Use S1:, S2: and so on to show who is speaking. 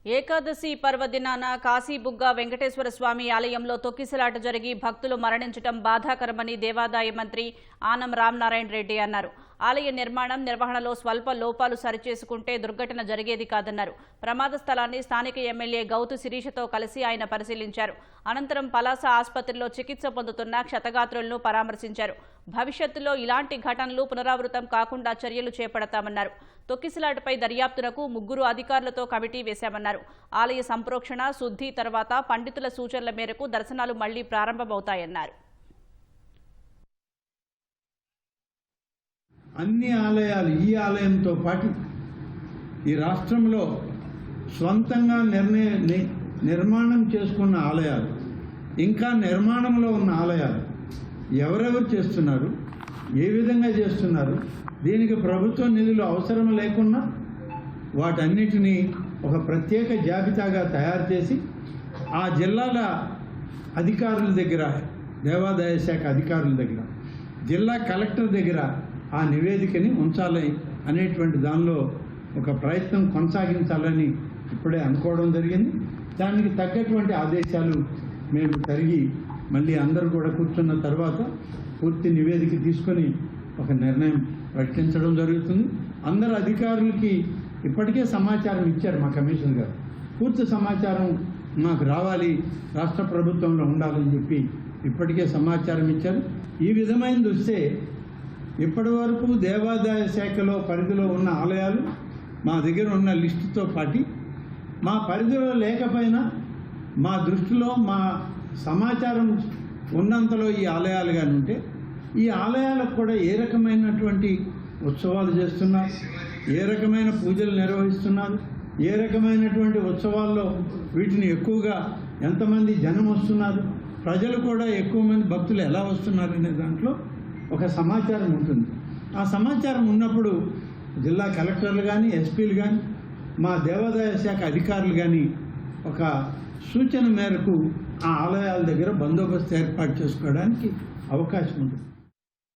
S1: ఏకాదశి పర్వదినాన కాశీబుగ్గ వెంకటేశ్వర స్వామి ఆలయంలో తొక్కిసలాట జరిగి భక్తులు మరణించడం బాధాకరమని దేవాదాయ మంత్రి ఆనం రామనారాయణ రెడ్డి అన్నారు. ఆలయ నిర్వహణలో స్వల్ప లోపాలు సరిచేసుకుంటే దుర్ఘటన జరిగేది కాదన్నారు. ప్రమాద స్థలాన్ని స్థానిక ఎమ్మెల్యే గౌతు శిరీషతో కలిసి ఆయన పరిశీలించారు. అనంతరం పలాస ఆసుపత్రిలో చికిత్స పొందుతున్న క్షతగాత్రులను పరామర్శించారు. భవిష్యత్తులో ఇలాంటి ఘటనలు పునరావృతం కాకుండా చర్యలు చేపడతామన్నారు. తొక్కిసలాటపై దర్యాప్తునకు 3 అధికారులతో కమిటీ వేశామన్నారు. ఆలయ సంప్రోక్షణ శుద్ధి తర్వాత పండితుల సూచనల మేరకు దర్శనాలు మళ్లీ ప్రారంభమవుతాయన్నారు.
S2: అన్ని ఆలయాలు ఈ ఆలయంతో పాటు ఈ రాష్ట్రంలో స్వంతంగా నిర్మాణం చేసుకున్న ఆలయాలు, ఇంకా నిర్మాణంలో ఉన్న ఆలయాలు ఎవరెవరు చేస్తున్నారు, ఏ విధంగా చేస్తున్నారు, దీనికి ప్రభుత్వ నిధులు అవసరం లేకున్నా వాటన్నిటినీ ఒక ప్రత్యేక జాబితాగా తయారు చేసి ఆ జిల్లాల అధికారుల దగ్గర, దేవాదాయ శాఖ అధికారుల దగ్గర, జిల్లా కలెక్టర్ దగ్గర ఆ నివేదికని ఉంచాలి అనేటువంటి దానిలో ఒక ప్రయత్నం కొనసాగించాలని ఇప్పుడే అనుకోవడం జరిగింది. దానికి తగ్గటువంటి ఆదేశాలు మేము జరిగి మళ్ళీ అందరూ కూడా కూర్చున్న తర్వాత పూర్తి నివేదిక తీసుకొని ఒక నిర్ణయం ప్రకటించడం జరుగుతుంది. అందరు అధికారులకి ఇప్పటికే సమాచారం ఇచ్చారు. మా కమిషనర్ గారు పూర్తి సమాచారం మాకు రావాలి, రాష్ట్ర ప్రభుత్వంలో ఉండాలని చెప్పి ఇప్పటికే సమాచారం ఇచ్చారు. ఈ విధమైనది వస్తే ఇప్పటి వరకు దేవాదాయ శాఖలో పరిధిలో ఉన్న ఆలయాలు మా దగ్గర ఉన్న లిస్టుతో పాటు మా పరిధిలో లేకపోయినా మా దృష్టిలో మా సమాచారం ఉన్నంతలో ఈ ఆలయాలు కానీ ఉంటే ఈ ఆలయాలకు కూడా ఏ రకమైనటువంటి ఉత్సవాలు చేస్తున్నారు, ఏ రకమైన పూజలు నిర్వహిస్తున్నారు, ఏ రకమైనటువంటి ఉత్సవాల్లో వీటిని ఎక్కువగా ఎంతమంది జనం వస్తున్నారు, ప్రజలు కూడా ఎక్కువ మంది భక్తులు ఎలా వస్తున్నారు అనే దాంట్లో ఒక సమాచారం ఉంటుంది. ఆ సమాచారం ఉన్నప్పుడు జిల్లా కలెక్టర్లు కానీ, ఎస్పీలు కానీ, మా దేవాదాయ శాఖ అధికారులు కానీ ఒక సూచన మేరకు ఆ ఆలయాల దగ్గర బందోబస్తు ఏర్పాటు చేసుకోవడానికి అవకాశం ఉంటుంది.